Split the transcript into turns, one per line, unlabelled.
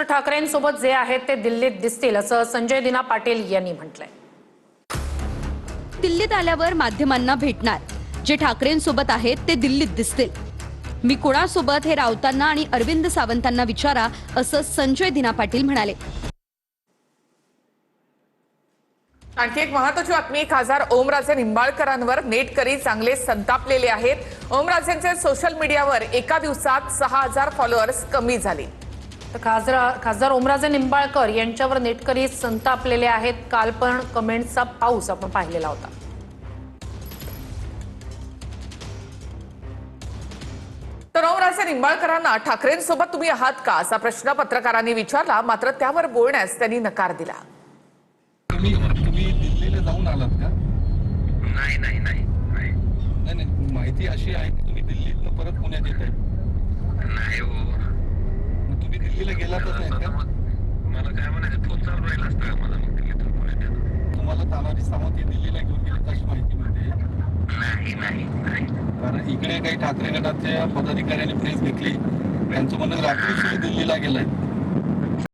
तर ठाकरेंसोबत जे आहेत ते दिल्लीत दिसतील असं संजय दिना पाटील यांनी म्हटलंय।
दिल्लीत आल्यावर माध्यमांना भेटणार, जे ठाकरेंसोबत आहेत ते दिल्लीत दिसतील। मी कोणासोबत हे राऊतांना आणि अरविंद सावंतांना विचारा, असं संजय दिना पाटील म्हणाले।
आणखी एक महत्त्वाची बातमी, खासदार ओमराजे निंबाळकरांवर नेटकरी चांगले संतापलेले आहेत। ओमराजेंचे सोशल मीडियावर एका दिवसात 6000 फॉलोअर्स कमी झाले।
तर खासदार ओमराजे निंबाळकर यांच्यावर नेटकरी संतापलेले आहेत। काल पण कमेंट्सचा पाऊस आपण पाहिलेला होता।
तर ओमराजे निंबाळकरांना ठाकरेंसोबत तुम्ही आहात का असा प्रश्न पत्रकारांनी विचारला, मात्र त्यावर बोलण्यास त्यांनी नकार दिला।
तुम्ही दिल्लीला जाऊन आलात का?
नाही नाही नाही नाही
नाही, माहिती अशी आहे की तुम्ही दिल्लीतनं परत पुण्यात येत आहे।
नाही हो,
मग तुम्ही दिल्लीला गेलातच नाही का?
मला काय म्हणायचं, फोन चालू राहिला असता का मला मग दिल्लीतून पुण्यात येणं?
तुम्हाला तानाजी सावंत हे दिल्लीला घेऊन गेले अशी माहिती मिळते।
नाही नाही नाही
कारण इकडे काही ठाकरे गटाच्या पदाधिकाऱ्यांनी प्रेस घेतली, त्यांचं म्हणणं रात्री तुम्ही दिल्लीला गेलाय।